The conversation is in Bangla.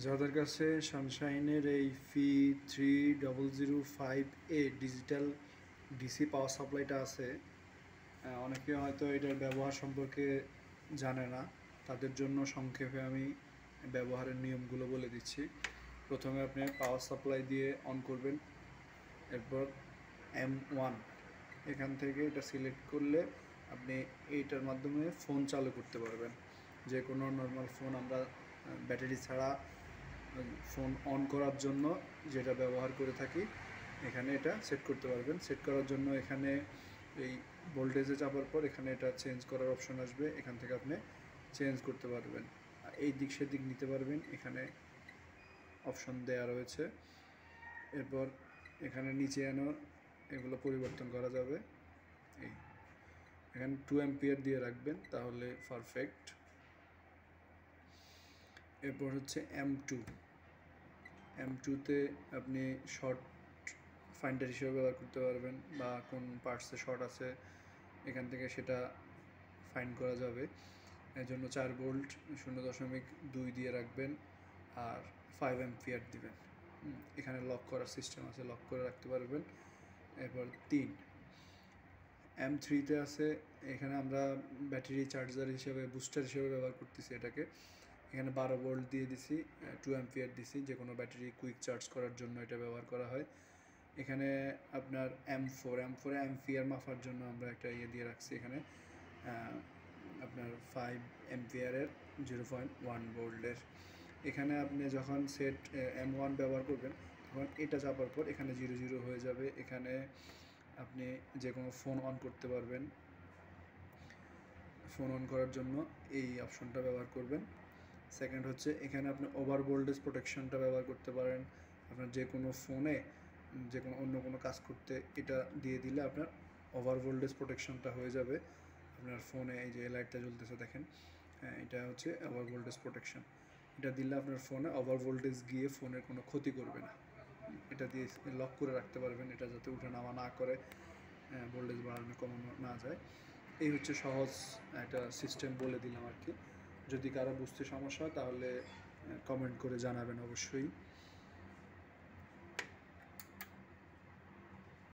যাদের কাছে সানশাইনের এই P3005A ডিজিটাল ডিসি পাওয়ার সাপ্লাইটা আছে, অনেকে হয়তো এটার ব্যবহার সম্পর্কে জানে না। তাদের জন্য সংক্ষেপে আমি ব্যবহারের নিয়মগুলো বলে দিচ্ছি। প্রথমে আপনি পাওয়ার সাপ্লাই দিয়ে অন করবেন, এরপর M1 এখান থেকে এটা সিলেক্ট করলে আপনি এইটার মাধ্যমে ফোন চালু করতে পারবেন। যে কোনো নর্মাল ফোন আমরা ব্যাটারি ছাড়া ফোন অন করার জন্য যেটা ব্যবহার করে থাকি, এখানে এটা সেট করতে পারবেন। সেট করার জন্য এখানে এই ভোল্টেজে চাপার পর এখানে এটা চেঞ্জ করার অপশন আসবে, এখান থেকে আপনি চেঞ্জ করতে পারবেন, এই দিক সেদিক নিতে পারবেন, এখানে অপশন দেওয়া রয়েছে। এরপর এখানে নিচে এনো এগুলো পরিবর্তন করা যাবে। এখানে 2 অ্যাম্পিয়ার দিয়ে রাখবেন, তাহলে পারফেক্ট। এরপর হচ্ছে M2তে আপনি শর্ট ফাইন্ডার হিসেবে ব্যবহার করতে পারবেন, বা কোন পার্টসে শর্ট আছে এখান থেকে সেটা ফাইন্ড করা যাবে। এর জন্য 4 ভোল্ট 0.2 দিয়ে রাখবেন আর 5 অ্যাম্পিয়ার দিবেন। এখানে লক করার সিস্টেম আছে, লক করে রাখতে পারবেন। এরপর M3তে আছে, এখানে আমরা ব্যাটারি চার্জার হিসেবে বুস্টার হিসেবে ব্যবহার করতেছি এটাকে। এখানে 12 ভোল্ট দিয়ে দিছি, 2 অ্যাম্পিয়ার দিছি, যে কোনো ব্যাটারি কুইক চার্জ করার জন্য এটা ব্যবহার করা হয়। এখানে আপনার M4 অ্যাম্পিয়ার মাপার জন্য আমরা একটা দিয়ে রাখছি এখানে, আপনার 5 অ্যাম্পিয়ারের 0.1 ভোল্টের। এখানে আপনি যখন সেট M1 ব্যবহার করবেন তখন এটা চাপার পর এখানে 0 হয়ে যাবে। এখানে আপনি যে কোনো ফোন অন করতে পারবেন। ফোন অন করার জন্য এই অপশনটা ব্যবহার করবেন। সেকেন্ড হচ্ছে এখানে আপনি ওভার ভোল্টেজ প্রোটেকশনটা ব্যবহার করতে পারেন। আপনার যে কোনো ফোনে যে কোনো অন্য কোনো কাজ করতে এটা দিয়ে দিলে আপনার ওভার ভোল্টেজ প্রোটেকশনটা হয়ে যাবে। আপনার ফোনে এই যে লাইটটা জ্বলতেছে দেখেন, এটা হচ্ছে ওভার ভোল্টেজ প্রোটেকশন। এটা দিলে আপনার ফোনে ওভার ভোল্টেজ গিয়ে ফোনের কোনো ক্ষতি করবে না। এটা দিয়ে লক করে রাখতে পারবেন, এটা যাতে উঠে নামা না করে, ভোল্টেজ বাড়ানো কমানো না যায়। এই হচ্ছে সহজ একটা সিস্টেম বলে দিলাম আর কি। যদি কারো বুঝতে সমস্যা হয় তাহলে কমেন্ট করে জানাবেন অবশ্যই।